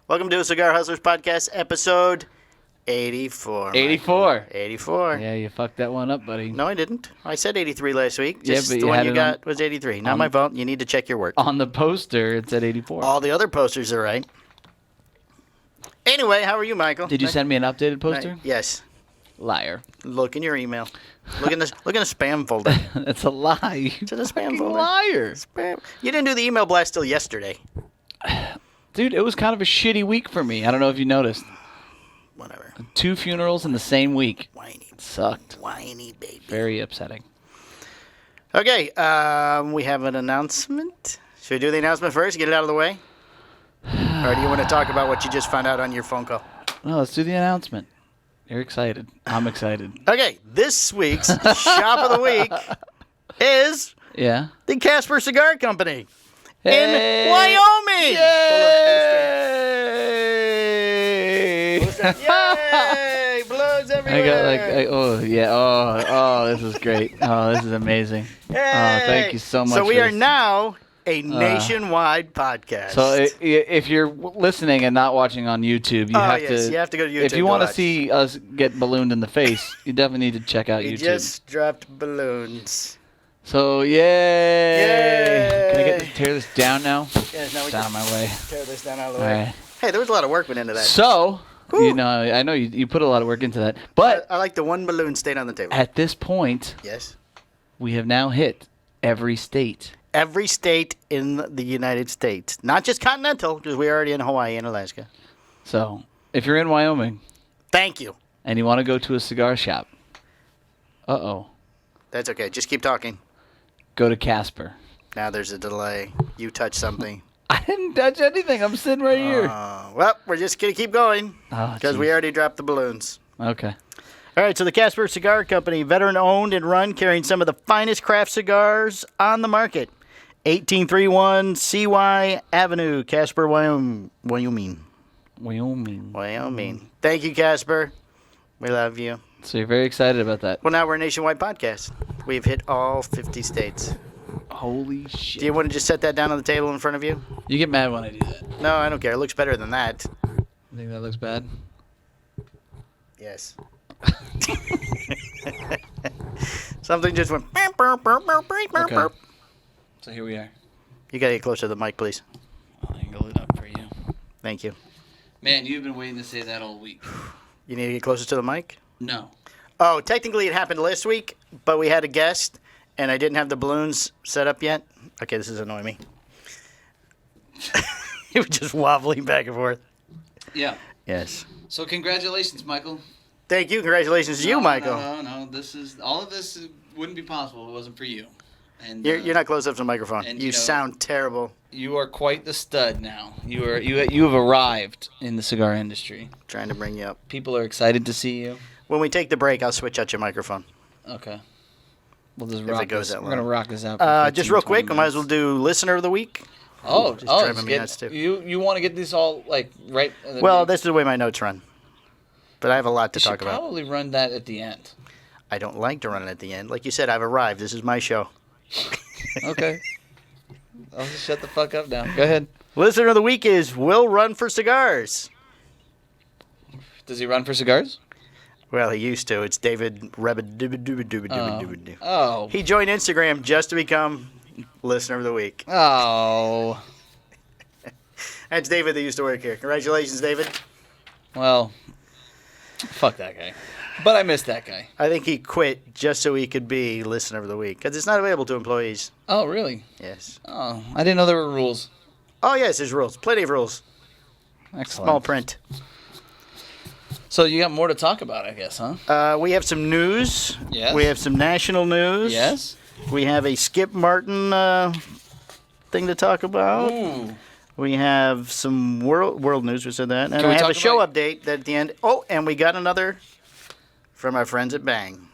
Welcome to a Cigar Hustlers Podcast, episode 84. 84. 84. Yeah, you fucked that one up, buddy. No, I didn't. I said 83 last week. Yeah, Just but the you one had you it got was 83. Not my fault. You need to check your work. On the poster, it said 84. All the other posters are right. Anyway, how are you, Michael? Did you send me an updated poster? Yes. Liar. Look in your email. Look in the spam folder. That's a lie. It's in the spam Fucking folder. liar. Spam. You didn't do the email blast till yesterday. Dude, it was kind of a shitty week for me. I don't know if you noticed. Whatever. 2 funerals in the same week. Whiny. It sucked. Whiny baby. Very upsetting. Okay, we have an announcement. Should we do the announcement first, get it out of the way? Or do you want to talk about what you just found out on your phone call? No, let's do the announcement. You're excited. I'm excited. Okay, this week's Shop of the Week is Yeah? the Casper Cigar Company Hey! in Wyoming. Yay! Yay! Balloons everywhere. This is great. Oh, this is amazing. Yay! Oh, thank you so much. So we for are this. now a nationwide podcast. So if you're listening and not watching on YouTube, you have to go to YouTube. If you want to watch. see us get ballooned in the face, you definitely need to check out We YouTube. just dropped balloons. So yay! Yay! Can I tear this down now? Yeah, now we It's out of my way. tear this down out of the All way. right. Hey, there was a lot of work went into that. So Whew. I know you put a lot of work into that, but I like the one balloon stayed on the table. at this point, Yes. we have now hit every state. Every state in the United States. Not just continental, because we're already in Hawaii and Alaska. So if you're in Wyoming Thank you. and you want to go to a cigar shop, That's okay. Just keep talking. go to Casper. Now there's a delay. You touch something. I didn't touch anything. I'm sitting right here. Well, we're just going to keep going Oh, because we jeez. already dropped the balloons. Okay. All right, so the Casper Cigar Company, veteran-owned and run, carrying some of the finest craft cigars on the market. 1831 CY Avenue, Casper, Wyoming. Wyoming. Thank you, Casper. We love you. So you're very excited about that. Well, now we're a nationwide podcast. We've hit all 50 states. Holy shit. Do you want to just set that down on the table in front of you? You get mad when I do that. No, I don't care. It looks better than that. You think that looks bad? Yes. Something just went. Okay. So here we are. You gotta get closer to the mic, please. I'll angle it up for you. Thank you. Man, you've been waiting to say that all week. You need to get closer to the mic? No. Oh, technically it happened last week, but we had a guest, and I didn't have the balloons set up yet. Okay, this is annoying me. You were just wobbling back and forth. Yeah. Yes. So congratulations, Michael. Thank you. Congratulations to you, Michael. No. All of this wouldn't be possible if it wasn't for you. And You're not close up to the microphone. and, You sound terrible. You are quite the stud now. You have arrived in the cigar industry. Trying to bring you up. People are excited to see you. When we take the break, I'll switch out your microphone. Okay. We'll just If rock it goes this. that We're gonna low. rock this out. For Just 15, real quick, 20 I might as well do listener of the week. minutes. Just driving me nuts, too. You want to get these all like right? Well, this is the way my notes run. But I have a lot to you should talk about. probably run that at the end. I don't like to run it at the end. Like you said, I've arrived. This is my show. Okay. I'll just shut the fuck up now. Go ahead. Listener of the week is Will Run for Cigars. Does he run for cigars? Well, he used to. It's David Rebba. Oh. He joined Instagram just to become Listener of the Week. Oh. That's David that used to work here. Congratulations, David. Well, fuck that guy. But I miss that guy. I think he quit just so he could be Listener of the Week because it's not available to employees. Oh, really? Yes. Oh, I didn't know there were rules. Oh, yes, there's rules. Plenty of rules. Excellent. Small print. So you got more to talk about, I guess, huh? We have some news. Yes. We have some national news. Yes. We have a Skip Martin thing to talk about. Ooh. We have some world news. We said that. And Can we I have talk a show about- update at the end. Oh, and we got another from our friends at Bang.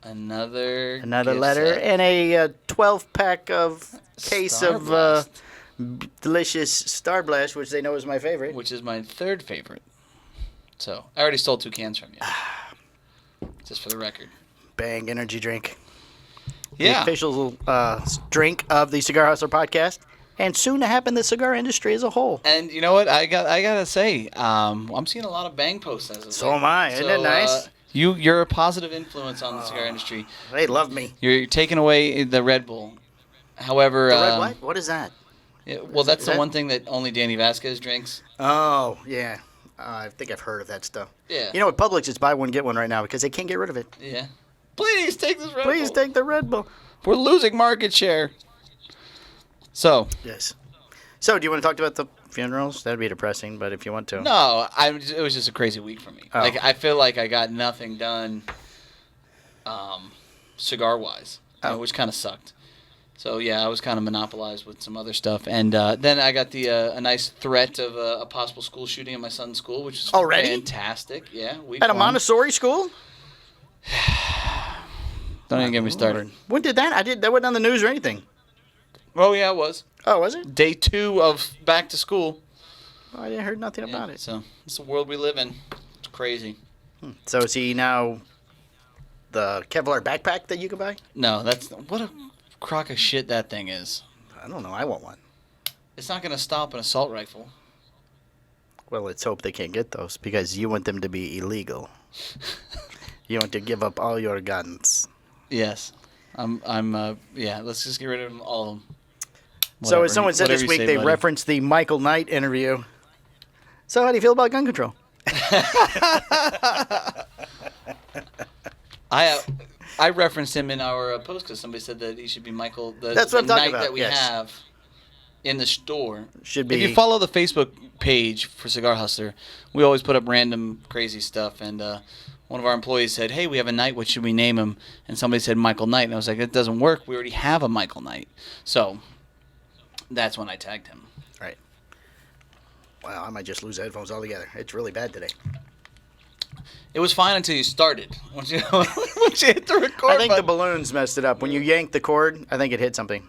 Another Another gift letter set. and a 12-pack of case Star of Blast, delicious Star Blast, which they know is my favorite. which is my third favorite. So I already stole 2 cans from you. Just for the record. Bang energy drink. Yeah. The official drink of the Cigar Hustler podcast and soon to happen the cigar industry as a whole. And you know what? I gotta say, I'm seeing a lot of bang posts as of So late. am I. Isn't it nice? You're a positive influence on the cigar industry. They love me. You're taking away the Red Bull. However, The red what? What is that? Well, that's the that- one thing that only Danny Vasquez drinks. Oh, yeah. I think I've heard of that stuff. Yeah. You know, at Publix, it's buy one, get one right now because they can't get rid of it. Yeah. Please take this Red Bull. Please take the Red Bull. We're losing market share. So. Yes. So, do you want to talk about the funerals? That'd be depressing, but if you want to. No, it was just a crazy week for me. Oh. Like I feel like I got nothing done, cigar wise, which kind of sucked. So yeah, I was kind of monopolized with some other stuff, and then I got a nice threat of a possible school shooting at my son's school, which is Already? fantastic. Yeah, week At a one. Montessori school? Don't even get me started. When did that? That wasn't on the news or anything. Oh yeah, it was Oh, was it? day 2 of back to school. Oh, I didn't heard nothing Yeah, about it. So it's the world we live in. It's crazy. So is he now the Kevlar backpack that you can buy? No, what a crock of shit that thing is. I don't know. I want one. It's not going to stop an assault rifle. Well, let's hope they can't get those because you want them to be illegal. You want to give up all your guns. Yes. Yeah, let's just get rid of them, all of them. So as someone said Whatever this you week, say, they buddy. referenced the Michael Knight interview. So how do you feel about gun control? I referenced him in our post because somebody said that he should be Michael. That's what I'm talking Knight about, that we yes. have in the store. Should be. If you follow the Facebook page for Cigar Hustler, we always put up random crazy stuff. And one of our employees said, "Hey, we have a Knight. What should we name him?" And somebody said Michael Knight, and I was like, "That doesn't work. We already have a Michael Knight." So that's when I tagged him. Right. Wow, I might just lose headphones altogether. It's really bad today. It was fine until you started. Once you hit the record I think the button. balloons messed it up. When you yanked the cord, I think it hit something.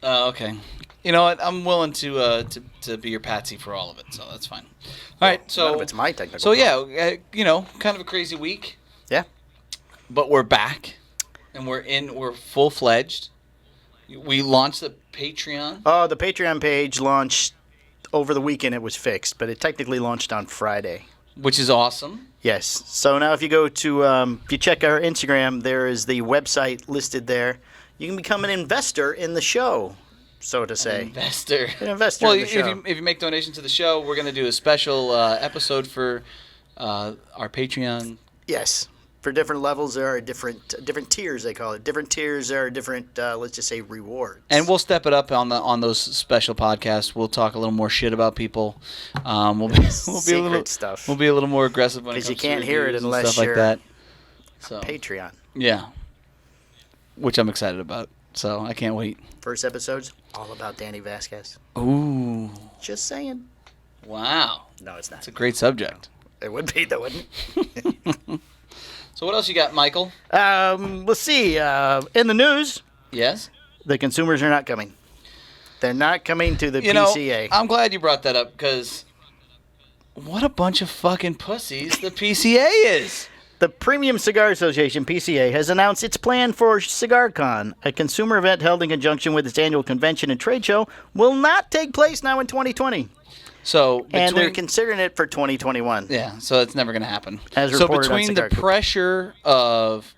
Oh, okay. You know what? I'm willing to be your patsy for all of it, so that's fine. All right, so None of it's my technical so problem. yeah, kind of a crazy week, Yeah. but we're back, and we're full fledged. We launched the Patreon. Oh, the Patreon page launched over the weekend. It was fixed, but it technically launched on Friday. Which is awesome. Yes. So now if you go to, if you check our Instagram, there is the website listed there. You can become an investor in the show, so to say. Investor. An investor Well, in the show. if you make donations to the show, we're going to do a special episode for our Patreon. Yes. For different levels, there are different tiers, they call it. Different tiers, there are different, let's just say, rewards. And we'll step it up on those special podcasts. We'll talk a little more shit about people. We'll be a little stuff. We'll be a little more aggressive when it 'Cause comes you can't to hear it reviews and unless stuff you're like that. So Patreon. yeah, which I'm excited about. So I can't wait. First episode's all about Danny Vasquez. Ooh, Just saying. wow, No, it's not. it's a great subject. It would be, though, wouldn't it? So what else you got, Michael? Let's see. In the news, Yes. the consumers are not coming. They're not coming to the You know, PCA. I'm glad you brought that up because what a bunch of fucking pussies the PCA is. The Premium Cigar Association, PCA, has announced its plan for CigarCon, a consumer event held in conjunction with its annual convention and trade show, will not take place now in 2020. So And they're considering it for 2021. yeah, so it's never going to happen. As So reported on between the Cigar Club. pressure of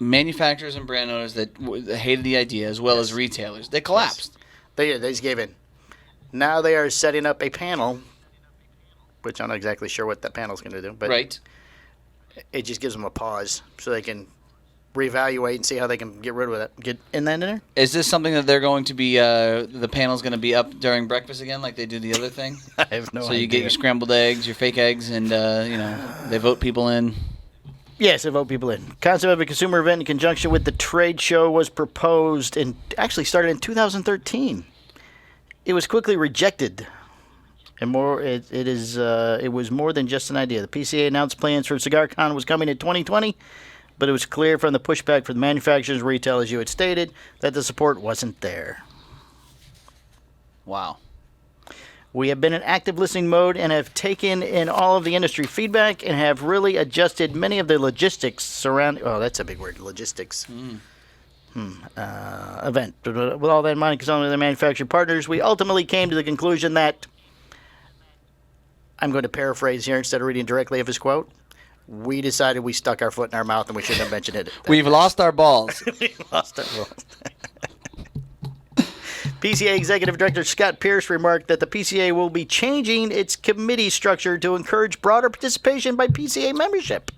manufacturers and brand owners that hated the idea, as well as retailers, they collapsed. They just gave in. Now they are setting up a panel, which I'm not exactly sure what that panel's going to do, but Right. it just gives them a pause so they can reevaluate and see how they can get rid of it. Get in that in there? Is this something that they're going to be? The panel's going to be up during breakfast again, like they do the other thing. I have no So idea. you get your scrambled eggs, your fake eggs, and they vote people in. Yes, they vote people in. Concept of a consumer event in conjunction with the trade show was proposed and actually started in 2013. It was quickly rejected. And it was more than just an idea. The PCA announced plans for CigarCon was coming in 2020, but it was clear from the pushback from the manufacturers and retail, as you had stated, that the support wasn't there. Wow. We have been in active listening mode and have taken in all of the industry feedback and have really adjusted many of the logistics surrounding. Oh, that's a big word, logistics. event. With all that in mind, consulting with the manufacturer partners, we ultimately came to the conclusion that, I'm going to paraphrase here instead of reading directly of his quote, we decided we stuck our foot in our mouth and we shouldn't have mentioned it. We've lost our balls. We lost our balls. PCA Executive Director Scott Pierce remarked that the PCA will be changing its committee structure to encourage broader participation by PCA membership.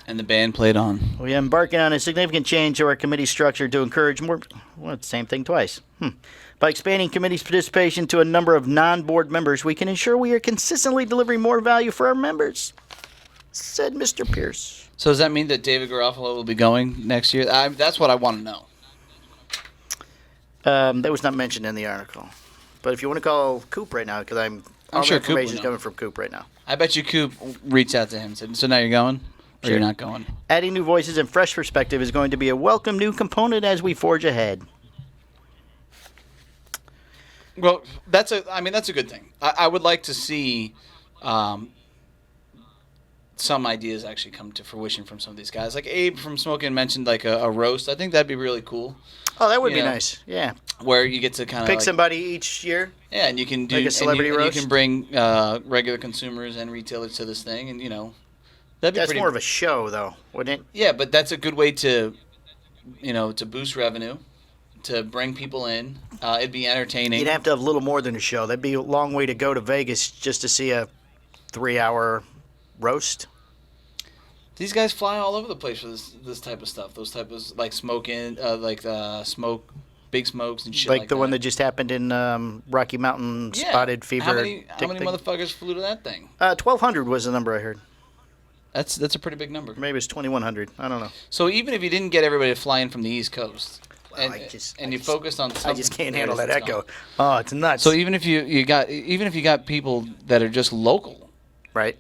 And the band played on. We are embarking on a significant change to our committee structure to encourage more... Well, same thing twice. By expanding committee's participation to a number of non-board members, we can ensure we are consistently delivering more value for our members, said Mr. Pierce. So does that mean that David Garofalo will be going next year? That's what I want to know. That was not mentioned in the article. But if you want to call Coop right now, because all sure the Coop will information is know. coming from Coop right now. I bet you Coop reached out to him and said, so now you're going? Or you're not going? Adding new voices and fresh perspective is going to be a welcome new component as we forge ahead. Well, that's a good thing. I would like to see some ideas actually come to fruition from some of these guys. Like Abe from Smokin' mentioned like a roast. I think that'd be really cool. Oh, that would be nice. Yeah. Where you get to kind of pick somebody each year. Yeah, and you can do like a celebrity and roast. You can bring regular consumers and retailers to this thing, and that'd be That's pretty. more of a show, though, wouldn't it? Yeah, but that's a good way to, to boost revenue, to bring people in. It'd be entertaining. You'd have to have a little more than a show. That'd be a long way to go to Vegas just to see a 3-hour roast. These guys fly all over the place for this type of stuff. Those type of like smoking, big smokes and shit like the that. one that just happened in Rocky Mountain Spotted Fever. How many motherfuckers flew to that thing? 1,200 was the number I heard. That's a pretty big number. Maybe it's 2,100. I don't know. So even if you didn't get everybody to fly in from the East Coast, you focused on something, I just can't handle that echo. Oh, it's nuts. So even if you got people that are just local, right,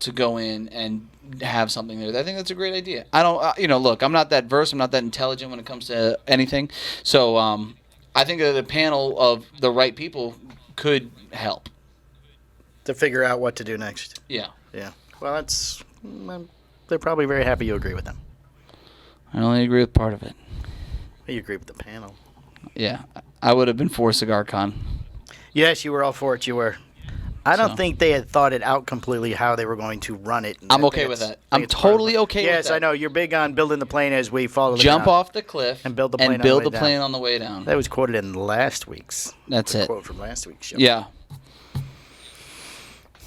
to go in and have something there, I think that's a great idea. I don't, look, I'm not that versed, I'm not that intelligent when it comes to anything. So I think that a panel of the right people could help to figure out what to do next. Yeah. Yeah. Well, they're probably very happy you agree with them. I only agree with part of it. You agree with the panel. Yeah. I would have been for Cigar Con. Yes, you were all for it. You were. I don't think they had thought it out completely how they were going to run it. I'm okay with that. I'm totally okay with that. Yes, I know. You're big on building the plane as we follow the Jump off the cliff and build the plane on the way down. That was quoted in last week's. That's it. Quote from last week's show. Yeah.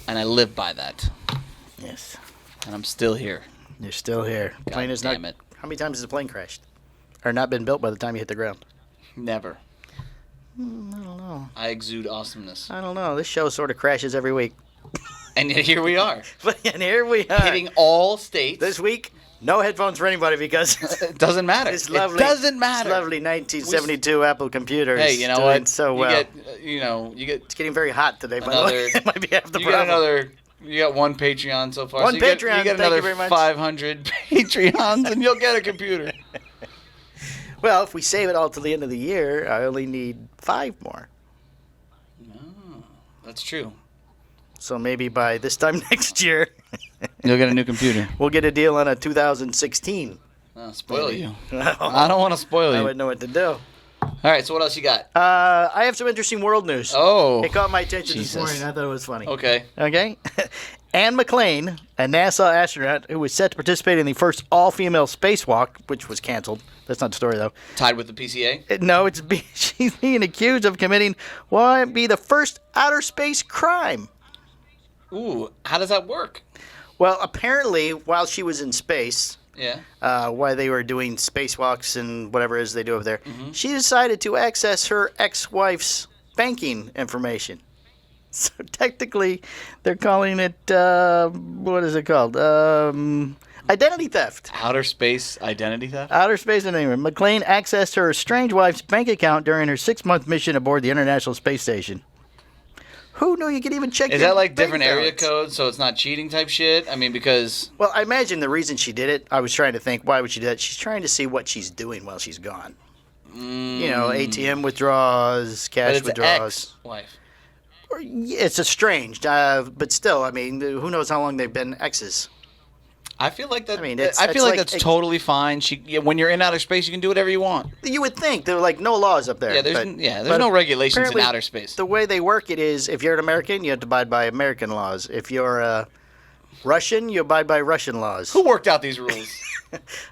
And I live by that. Yes. And I'm still here. You're still here. God damn it. How many times has the plane crashed? Or not been built by the time you hit the ground? Never. I don't know. I exude awesomeness. I don't know. This show sort of crashes every week. And yet here we are. And here we are. Hitting all states. This week, no headphones for anybody because... it doesn't matter. It doesn't matter. This lovely 1972 Apple computer. Hey, you know what? So well. You get... It's getting very hot today, by the way. It might be half the problem. You got one Patreon so far. One Patreon, you get thank another you very much. 500 Patreons, and you'll get a computer. Well, if we save it all till the end of the year, I only need 5 more. Oh, that's true. So maybe by this time next year... you'll get a new computer. We'll get a deal on a 2016. I'll spoil you. I don't want to spoil you. I wouldn't know what to do. All right, so what else you got? I have some interesting world news. Oh. It caught my attention this morning. I thought it was funny. Okay. Anne McClain, a NASA astronaut who was set to participate in the first all-female spacewalk, which was canceled. That's not the story, though. Tied with the PCA? No, she's being accused of committing what might be the first outer space crime. Ooh, how does that work? Well, apparently, while she was in space... Yeah. While they were doing spacewalks and whatever it is they do over there, she decided to access her ex-wife's banking information. So technically, they're calling it, what is it called? Identity theft. Outer space identity theft? Outer space identity theft. McClain accessed her estranged wife's bank account during her 6-month mission aboard the International Space Station. Who knew you could even check? Is that like different area codes, so it's not cheating type shit? I mean, because... Well, I imagine the reason she did it, I was trying to think, why would she do that? She's trying to see what she's doing while she's gone. ATM withdrawals, cash withdrawals. Ex-wife. It's estranged, but still, I mean, who knows how long they've been exes? I feel like that. I mean, I feel like that's totally fine. When you're in outer space, you can do whatever you want. You would think there were like no laws up there. Yeah, there's no regulations in outer space. The way they work it is, if you're an American, you have to abide by American laws. If you're Russian, you abide by Russian laws. Who worked out these rules?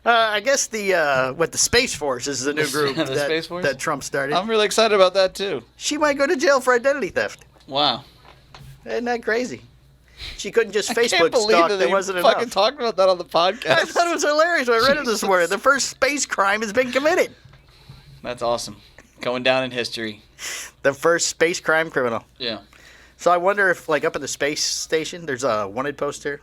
I guess the Space Force is the new group Space Force? that Trump started. I'm really excited about that too. She might go to jail for identity theft. Wow. Isn't that crazy? She couldn't just I can't Facebook believe stalk. that There they wasn't fucking enough. talked about that on the podcast. I thought it was hilarious when I read it this morning. The first space crime has been committed. That's awesome. Going down in history. The first space crime criminal. Yeah. So I wonder if, like, up at the space station, there's a wanted poster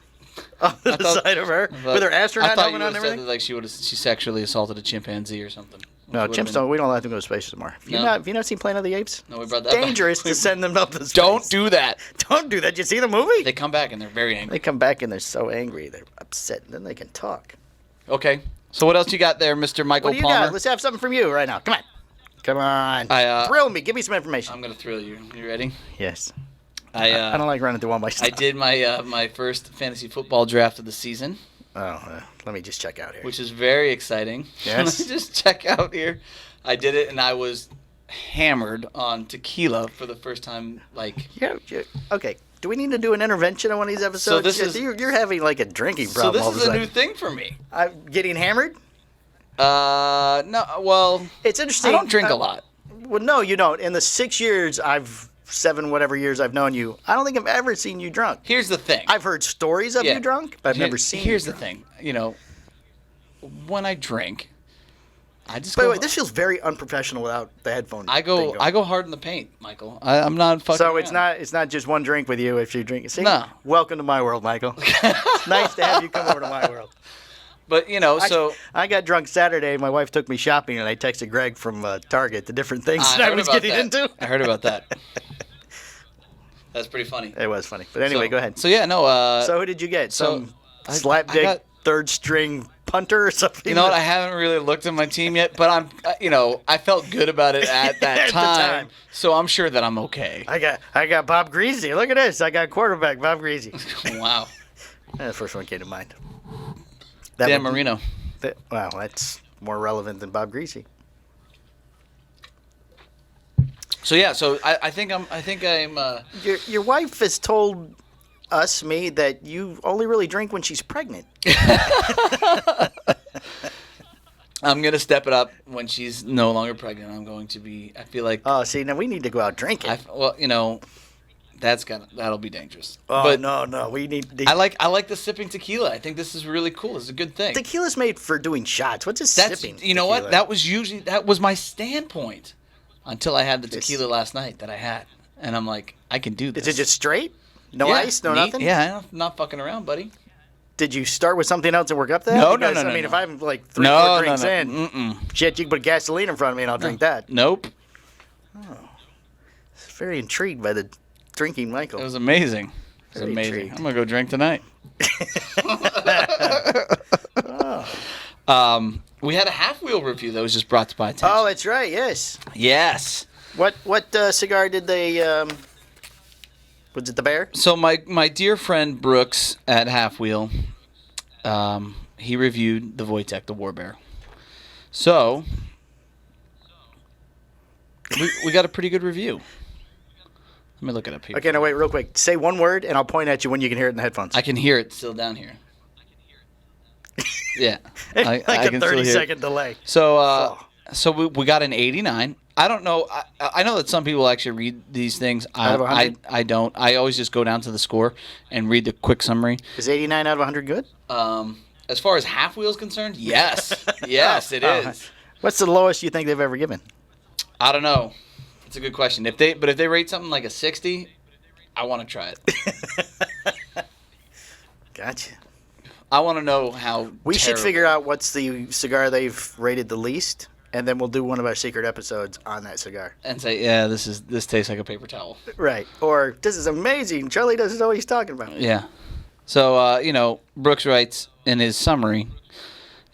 on the side of her with her astronaut helmet on and everything. Said that, like she sexually assaulted a chimpanzee or something. No, chimps don't. We don't let them go to space anymore. Have you not seen Planet of the Apes? No, we brought that dangerous back. to send them up to space. Don't do that. Don't do that. Did you see the movie? They come back and they're very angry. They come back and they're so angry. They're upset. And then they can talk. Okay. So what else you got there, Mr. Michael What do you Palmer? got? Let's have something from you right now. Come on. Come on. Thrill me. Give me some information. I'm going to thrill you. You ready? Yes. I don't like running through all my stuff. I did my my first fantasy football draft of the season. Oh, let me just check out here. Which is very exciting. Yes. Let me just check out here. I did it, and I was hammered on tequila for the first time. Yeah. Okay. Do we need to do an intervention on one of these episodes? So this is you're having like a drinking problem. So this is a new thing for me. I'm getting hammered. No. Well, it's interesting. I don't drink a lot. Well, no, you don't. In the 6 years seven whatever years I've known you, I don't think I've ever seen you drunk. Here's the thing. I've heard stories of you drunk, but I've never seen you. Here's the thing. When I drink, I just. By the way, this feels very unprofessional without the headphones. I go hard in the paint, Michael. I'm not fucking. So around. it's not just one drink with you if you're drinking. See? No. Welcome to my world, Michael. It's nice to have you come over to my world. But so I got drunk Saturday. My wife took me shopping, and I texted Greg from Target the different things that I was getting into. I heard about that. That's pretty funny. It was funny, but anyway, go ahead. So yeah, no. So who did you get? So slapdick third string punter or something? You know what? I haven't really looked at my team yet, but I felt good about it at that time. So I'm sure that I'm okay. I got Bob Greasy. Look at this. I got quarterback Bob Greasy. Wow. That's the first one came to mind. Dan Marino. Wow, that's more relevant than Bob Greasy. So yeah, I think I'm. Your wife has told me that you only really drink when she's pregnant. I'm gonna step it up when she's no longer pregnant. I'm going to be. I feel like. Oh, see, now we need to go out drinking. That'll be dangerous. Oh, but no, we need. I like the sipping tequila. I think this is really cool. It's a good thing. Tequila's made for doing shots. What's a sipping? You know what? That was my standpoint until I had the tequila last night that I had, and I'm like, I can do this. Is it just straight? No ice, no nothing. Yeah, I'm not fucking around, buddy. Did you start with something else and work up that? No. I mean, if I'm like 3-4 drinks in, shit, you can put gasoline in front of me and I'll drink that. Nope. Oh, very intrigued by the drinking, Michael. It was amazing. It was amazing. Intrigued. I'm gonna go drink tonight. We had a half wheel review that was just brought to my attention. Oh, that's right. Yes. Yes. What cigar did they? Was it the Bear? So my dear friend Brooks at Half Wheel, he reviewed the Wojtek, the War Bear. So we got a pretty good review. Let me look it up here. Okay, now wait, real quick. Say one word, and I'll point at you when you can hear it in the headphones. I can hear it still down here. Yeah, like I a can still hear 30-second delay. So we got an 89. I don't know. I know that some people actually read these things. I don't. I always just go down to the score and read the quick summary. Is 89 out of 100 good? As far as Half Wheel is concerned, yes. Yes, it is. What's the lowest you think they've ever given? I don't know. It's a good question. If they rate something like a 60, I want to try it. Gotcha. I want to know how. We should figure out what's the cigar they've rated the least, and then we'll do one of our secret episodes on that cigar. And say, yeah, this tastes like a paper towel. Right. Or this is amazing. Charlie doesn't know what he's talking about. Yeah. So Brooks writes in his summary,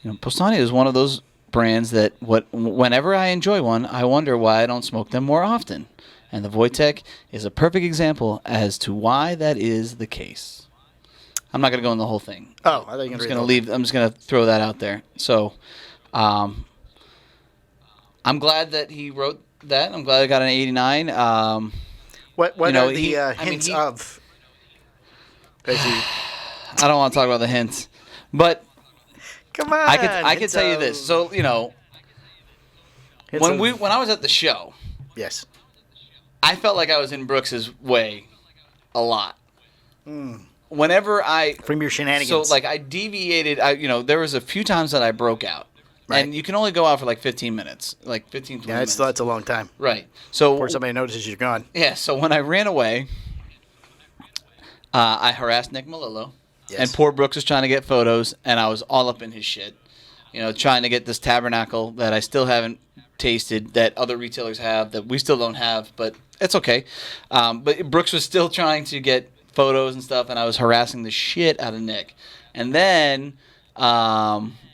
Postania is one of those brands that whenever I enjoy one, I wonder why I don't smoke them more often. And the Wojtek is a perfect example as to why that is the case. I'm not going to go in the whole thing. Oh, I thought you were I'm just going to leave. I'm just going to throw that out there. So, I'm glad that he wrote that. I'm glad I got an 89. What you know, are the hints of? I don't want to talk about the hints, but come on. I could tell you this. So when I was at the show, yes, I felt like I was in Brooks's way a lot. Whenever from your shenanigans. So I deviated. There was a few times that I broke out. Right. And you can only go out for 15 minutes, 15, 20 minutes. That's a long time. Right. So before somebody notices you're gone. Yeah. So when I ran away, I harassed Nick Melillo. Yes. And poor Brooks was trying to get photos, and I was all up in his shit. Trying to get this tabernacle that I still haven't tasted, that other retailers have, that we still don't have, but it's okay. But Brooks was still trying to get photos and stuff, and I was harassing the shit out of Nick. And then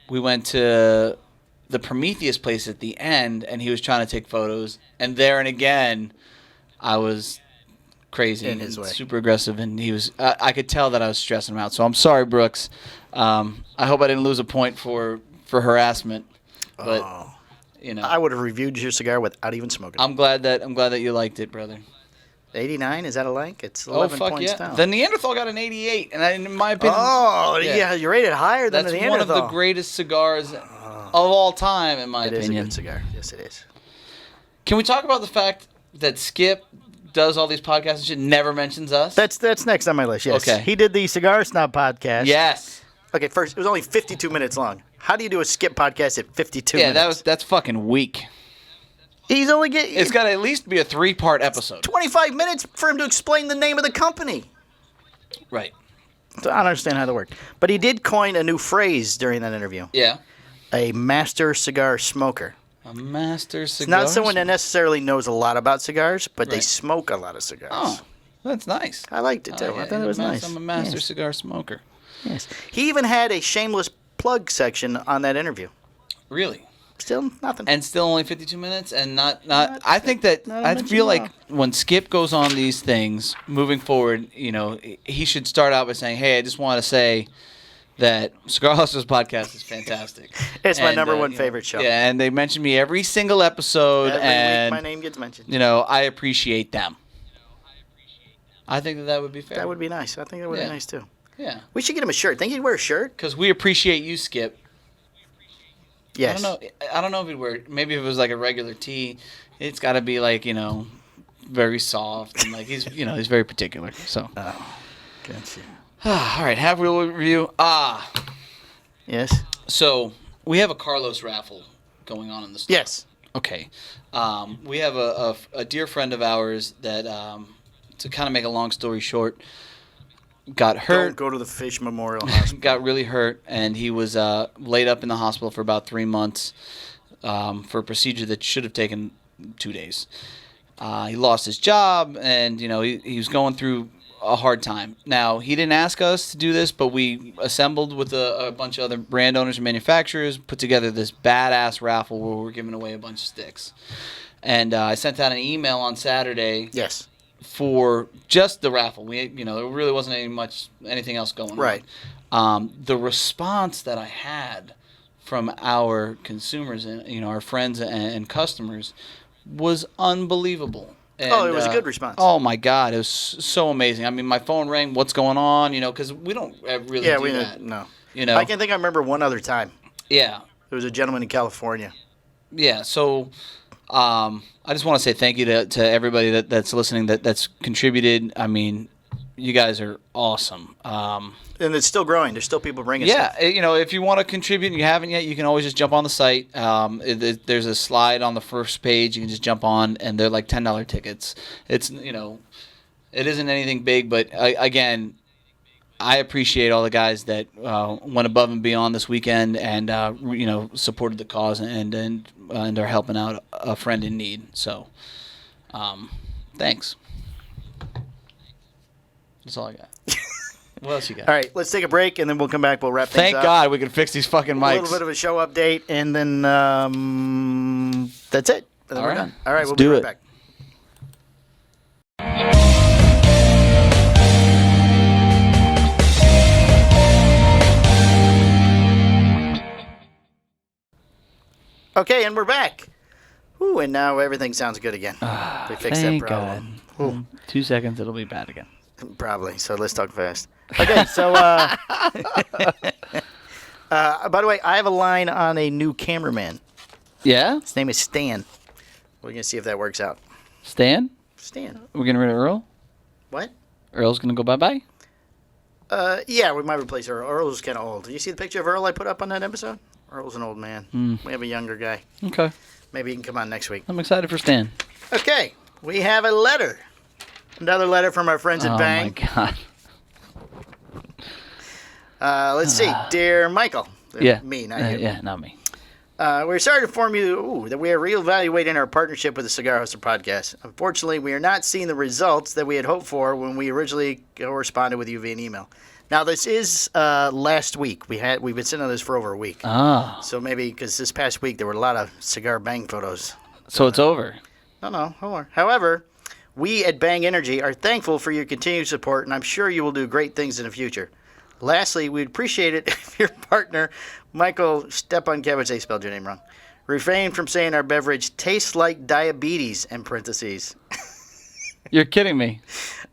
we went to the Prometheus place at the end, and he was trying to take photos. And there and again, I was crazy and super aggressive, and he was. I could tell that I was stressing him out. So I'm sorry, Brooks. I hope I didn't lose a point for harassment. But I would have reviewed your cigar without even smoking. I'm glad that you liked it, brother. 89, is that a like? It's 11 points down. The Neanderthal got an 88, and in my opinion... Oh, yeah, you rated higher than the Neanderthal. That's one of the greatest cigars of all time, in my opinion. It is a good cigar. Yes, it is. Can we talk about the fact that Skip does all these podcasts and shit, never mentions us? That's next on my list, yes. Okay. He did the Cigar Snob podcast. Yes. Okay, first, it was only 52 minutes long. How do you do a Skip podcast at 52 minutes? Yeah, that's fucking weak. He's only getting... It's got to at least be a 3-part episode. 25 minutes for him to explain the name of the company. Right. So I don't understand how that worked. But he did coin a new phrase during that interview. Yeah. A master cigar smoker. A master cigar It's not someone that necessarily knows a lot about cigars, but they smoke a lot of cigars. Oh, that's nice. I liked it, too. I thought it was nice. I'm a master cigar smoker. Yes. He even had a shameless plug section on that interview. Really? Still nothing. And still only 52 minutes and not I think that I feel like when Skip goes on these things moving forward, he should start out by saying, "Hey, I just want to say that Cigar Hustlers podcast is fantastic. It's my number one favorite show." Yeah, and they mention me every single episode every week my name gets mentioned. I appreciate them. I think that would be fair. That would be nice. I think that would be nice too. Yeah. We should get him a shirt. Think he'd wear a shirt? Cuz we appreciate you, Skip. Yes. I don't know if he'd wear it. Maybe if it was like a regular tee, it's got to be very soft and he's very particular. So. Oh, gotcha. All right, half wheel review. Yes. So we have a Carlos raffle going on in the store. Yes. Okay. We have a dear friend of ours that, to kind of make a long story short, got hurt. Don't go to the Fish Memorial Hospital. Got really hurt, and he was laid up in the hospital for about 3 months for a procedure that should have taken 2 days. He lost his job, and he was going through a hard time. Now, he didn't ask us to do this, but we assembled with a bunch of other brand owners and manufacturers, put together this badass raffle where we're giving away a bunch of sticks. And I sent out an email on Saturday. Yes. For just the raffle. There really wasn't anything else going on. Right. The response that I had from our consumers and our friends and customers was unbelievable. And, it was a good response. Oh my God, it was so amazing. I mean, my phone rang. What's going on? Because we don't really do that. No. I can think I remember one other time. Yeah. There was a gentleman in California. Yeah. So. I just want to say thank you to everybody that's listening that's contributed. I mean, you guys are awesome. And it's still growing. There's still people bringing stuff. Yeah, if you want to contribute and you haven't yet, you can always just jump on the site. There's a slide on the first page. You can just jump on, and they're like $10 tickets. It's, it isn't anything big, but again, I appreciate all the guys that went above and beyond this weekend and supported the cause and are helping out a friend in need. So, thanks. That's all I got. What else you got? All right, let's take a break and then we'll come back. We'll wrap things up. Thank God we can fix these fucking mics. A little bit of a show update and then that's it. And then we're done. All right, we'll be right back. Okay, and we're back. Ooh, and now everything sounds good again. We fixed that Thank problem. God. 2 seconds, it'll be bad again. Probably. So let's talk fast. Okay, so by the way, I have a line on a new cameraman. Yeah? His name is Stan. We're gonna see if that works out. Stan? Stan. We're getting rid of Earl? What? Earl's going to go bye-bye? Yeah, we might replace Earl. Earl's kind of old. You see the picture of Earl I put up on that episode? Earl's an old man. We have a younger guy. Okay. Maybe he can come on next week. I'm excited for Stan. Okay, we have a letter. Another letter from our friends at Bang. Oh, my God. Let's see. Dear Michael. Yeah. Me, not you. Yeah, not me. We're sorry to inform you that we are reevaluating our partnership with the Cigar Hoster podcast. Unfortunately, we are not seeing the results that we had hoped for when we originally corresponded with you via an email. Now, this is last week. We've been sitting on this for over a week. Ah. So maybe because this past week there were a lot of Cigar Bang photos. So it's over. No, hold on. However, we at Bang Energy are thankful for your continued support, and I'm sure you will do great things in the future. Lastly, we'd appreciate it if your partner, Michael Stepankevich, I spelled your name wrong, refrain from saying our beverage tastes like diabetes, in parentheses. You're kidding me.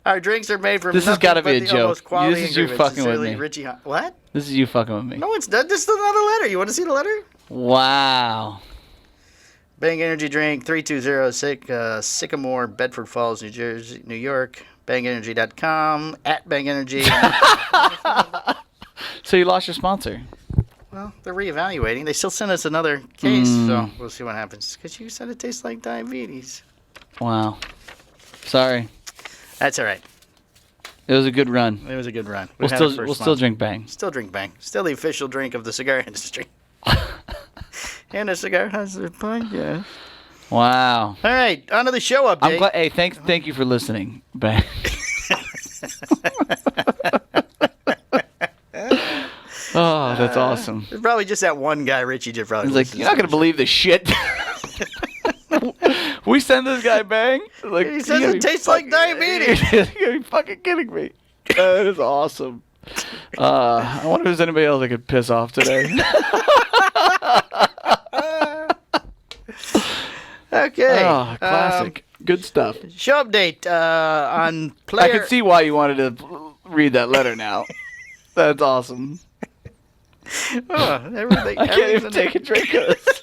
Our drinks are made from This has nothing gotta be but a the joke. utmost quality This is you ingredients. fucking with Sincerely, me. Richie What? This is you fucking with me. No, it's not. This is another letter. You want to see the letter? Wow. Bang Energy Drink, 320 Sycamore, Bedford Falls, New York. BangEnergy.com, at Bang Energy. So you lost your sponsor. Well, they're reevaluating. They still sent us another case, so we'll see what happens. Because you said it tastes like diabetes. Wow. Sorry. That's all right. It was a good run. It was a good run. We'll still drink Bang. Still drink Bang. Still the official drink of the cigar industry. And the Cigar Hustler podcast. Wow. All right, on to the show update. I'm glad. Hey, thank you for listening, Bang. Oh, that's awesome. There's probably just that one guy, Richie, just probably. He's like, you're not gonna believe this shit. We send this guy Bang. Like, He says it tastes like diabetes. You're gonna be fucking kidding me. That is awesome. I wonder if there's anybody else I could piss off today. Okay. Oh, classic. Good stuff. Show update on player. I can see why you wanted to read that letter now. That's awesome. Everything. I can't even take a drink of this.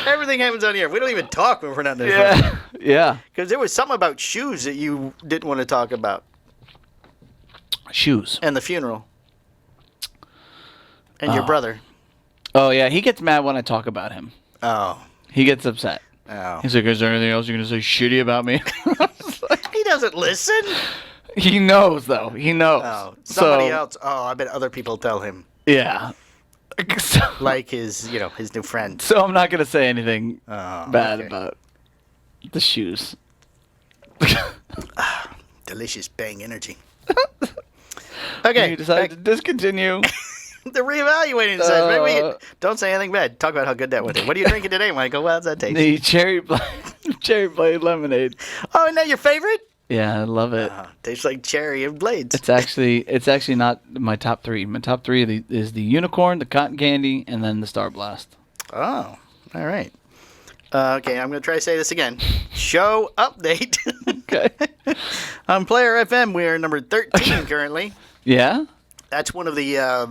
Everything happens on here. We don't even talk when we're not in the Yeah. Yeah. Because there was something about shoes that you didn't want to talk about. Shoes. And the funeral. And your brother. Oh, yeah. He gets mad when I talk about him. Oh. He gets upset. Oh. He's like, is there anything else you're going to say shitty about me? He doesn't listen. He knows, though. He knows. Oh. Somebody else. Oh, I bet other people tell him. Yeah. So, Like his new friend. so I'm not going to say anything bad okay. about the shoes. Delicious Bang Energy. Okay. You decided to discontinue. They're reevaluating. Maybe we don't say anything bad. Talk about how good that was. What are you drinking today, Michael? How's that taste? The cherry blade lemonade. Oh, isn't that your favorite? Yeah, I love it. Tastes like cherry and blades. It's actually not my top three. My top three is the unicorn, the cotton candy, and then the Star Blast. Oh, all right. Okay, I'm going to try to say this again. Show update. Okay. On Player FM, we are number 13 currently. Yeah. That's one of the I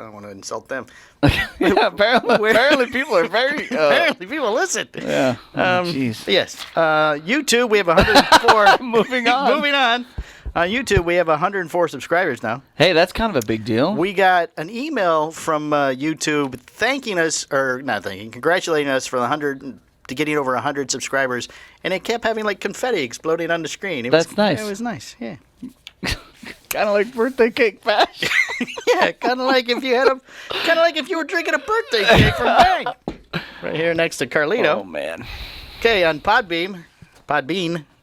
don't want to insult them. Yeah. Apparently, people are very. Apparently, people listen. Yeah. Jeez. Yes. YouTube, we have 104. Moving on. Moving on. On YouTube, we have 104 subscribers now. Hey, that's kind of a big deal. We got an email from YouTube thanking us, or not thanking, congratulating us for getting over 100 subscribers, and it kept having like confetti exploding on the screen. That's nice. It was nice, yeah. Kind of like birthday cake bash. Yeah, kind of like if you were drinking a birthday cake from Bang. Right here next to Carlito. Oh man. Okay, on Podbean,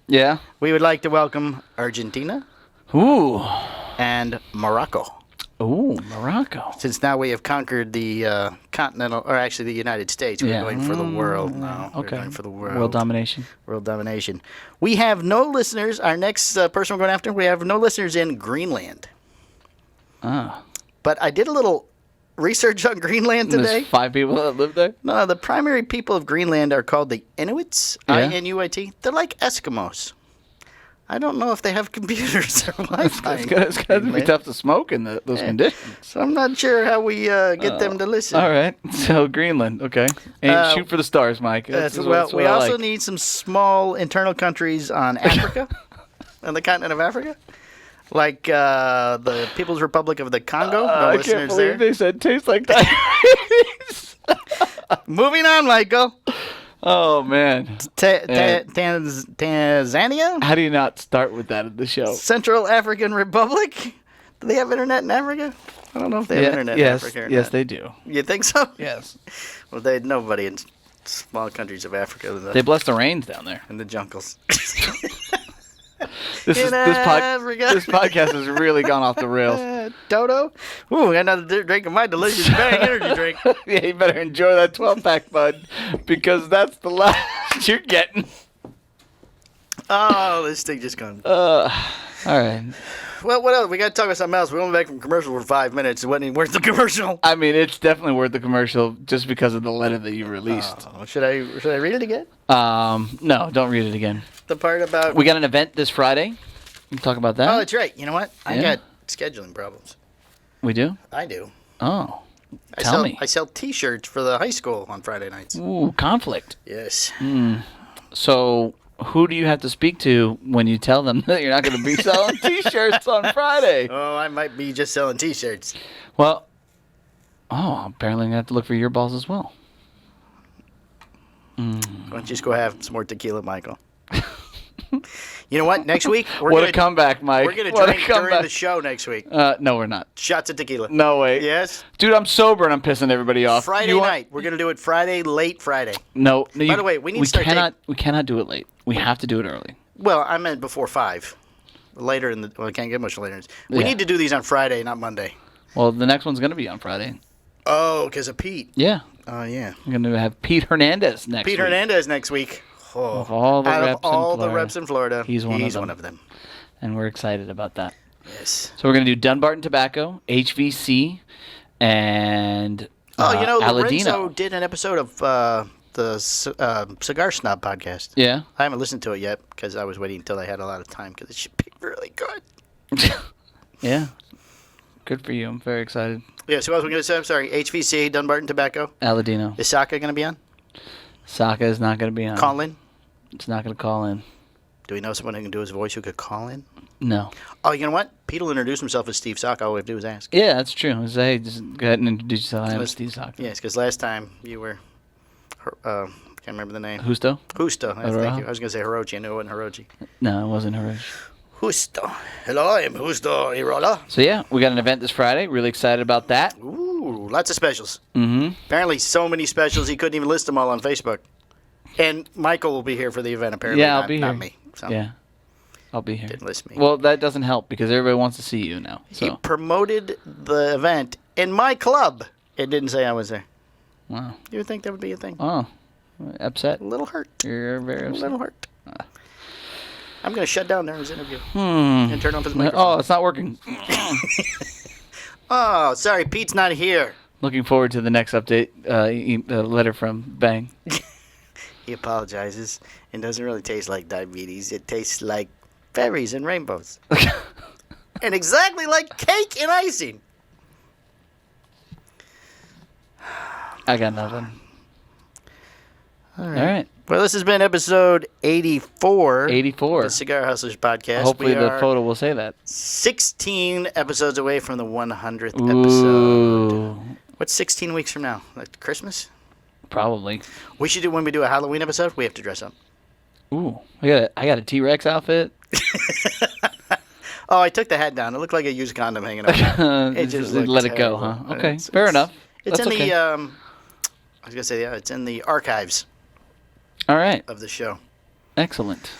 Yeah. we would like to welcome Argentina Ooh. and Morocco. Ooh, Morocco. Since now we have conquered the continental, or actually the United States, we're going for the world now. Okay. We're going for the world. World domination. World domination. We have no listeners. Our next person we're going after, we have no listeners in Greenland. Ah. But I did a little research on Greenland today. There's 5 people that live there? No, the primary people of Greenland are called the Inuits, Yeah. Inuit. They're like Eskimos. I don't know if they have computers or Wi-Fi. It's got to be tough to smoke in those conditions. So I'm not sure how we get them to listen. All right. So Greenland, okay. And shoot for the stars, Mike. That's Well, what we I also like. need some small internal countries on Africa, on the continent of Africa, like the People's Republic of the Congo. No I can't listeners believe there. they said tastes like diabetes. Moving on, Michael. Oh, man. Tanzania? How do you not start with that at the show? Central African Republic? Do they have internet in Africa? I don't know if they have internet in Africa or yes, not. they do. You think so? Yes. Well, they had nobody in small countries of Africa They bless the rains down there. in the jungles. This Africa. podcast has really gone off the rails. Toto? Ooh, I got another drink of my delicious Bang energy drink. Yeah, you better enjoy that 12-pack, bud, because that's the last you're getting. Oh, this thing just gone. All right. Well, what else? We got to talk about something else. We went back from commercial for 5 minutes. It wasn't even worth the commercial. I mean, it's definitely worth the commercial just because of the letter that you released. Oh, should I read it again? No, don't read it again. The part about... We got an event this Friday. We can talk about that. Oh, that's right. You know what? I Yeah. got scheduling problems. We do? I do. Oh. Tell me. I sell T-shirts for the high school on Friday nights. Ooh, conflict. Yes. So, who do you have to speak to when you tell them that you're not going to be selling T-shirts on Friday? Oh, I might be just selling T-shirts. Well, apparently I'm going to have to look for your balls as well. Why don't you just go have some more tequila, Michael? You know what? Next week What a comeback, Mike. We're gonna What a drink during comeback. the show next week. No, we're not. Shots of tequila. No way. Yes. Dude, I'm sober and I'm pissing everybody off. Friday night. We're gonna do it Friday, late Friday. No. By the way, we need to start We cannot do it late. We have to do it early. Well, I meant before 5. Later in the. Well, I can't get much later. We Yeah. need to do these on Friday, not Monday. Well, the next one's going to be on Friday. Oh, because of Pete. Yeah. Oh, yeah. I'm going to have Pete Hernandez next week. Pete Hernandez next week. Oh. Of all the Out reps of all in the Florida, reps in Florida, he's one one of of them. And we're excited about that. Yes. So we're going to do Dunbarton Tobacco, HVC, and Lorenzo Aladino. did an episode of the Cigar Snob podcast. Yeah. I haven't listened to it yet because I was waiting until I had a lot of time because it should be really good. Yeah. Good for you. I'm very excited. Yeah, so what was we going to say? I'm sorry. HVC, Dunbarton Tobacco. Aladino. Is Saka going to be on? Saka is not going to be on. Call in? It's not going to call in. Do we know someone who can do his voice who could call in? No. Oh, you know what? Pete will introduce himself as Steve Saka. All we have to do is ask. Yeah, that's true. Say, just go ahead and introduce yourself. I'm Steve Saka. Yes, because last time you were... can't remember the name. Husto? Husto. Thank Aroha? you. I was going to say Hirochi. I knew it wasn't Hirochi. No, it wasn't Harish. Husto. Hello, I'm Husto Irola. So yeah, we got an event this Friday. Really excited about that. Ooh, lots of specials. Mm-hmm. Apparently so many specials he couldn't even list them all on Facebook. And Michael will be here for the event, apparently. Yeah, I'll not, be here. Not me. So Yeah, I'll be here. didn't list me. Well, that doesn't help because everybody wants to see you now. He So promoted the event in my club. It didn't say I was there. wow. You would think that would be a thing. Oh, upset. A little hurt. You're very A upset. little hurt. I'm going to shut down during his interview Hmm. and turn off his Oh, microphone. it's not working. Oh, sorry, Pete's not here. Looking forward to the next update. Letter from Bang. He apologizes. It doesn't really taste like diabetes. It tastes like fairies and rainbows. And exactly like cake and icing. I got nothing. All All right. Well, this has been episode 84. 84. The Cigar Hustlers podcast. Hopefully we the are photo will say that. 16 episodes away from the 100th episode. Ooh. What's 16 weeks from now? Like Christmas? Probably. We should do when we do a Halloween episode. We have to dress up. Ooh. I got a T-Rex outfit. Oh, I took the hat down. It looked like a used condom hanging up. It just looked let it go, terrible. huh? Okay. Fair enough. It's That's in okay. the I was gonna say it's in the archives All right. of the show. Excellent.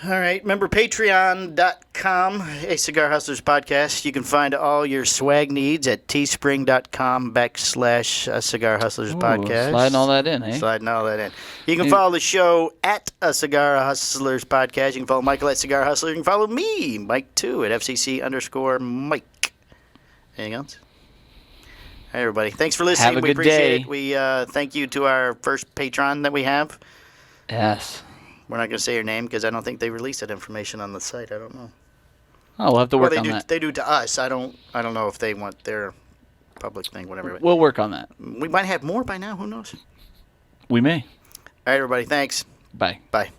All right. Remember patreon.com, a Cigar Hustlers podcast. You can find all your swag needs at teespring.com/Cigar Hustlers Ooh, podcast. sliding all that in, eh? Sliding all that in. You can follow the show at a Cigar Hustlers podcast. You can follow Michael at Cigar Hustler. You can follow me, Mike, too, at FCC_Mike. Anything else? Hey, everybody. Thanks for listening. Have a We good appreciate day. it. We thank you to our first patron that we have. Yes. We're not going to say your name because I don't think they release that information on the site. I don't know. Oh, we'll have to work on they do. that. They do to us. I don't know if they want their public thing, whatever. We'll work on that. We might have more by now. Who knows? We may. All right, everybody. Thanks. Bye. Bye.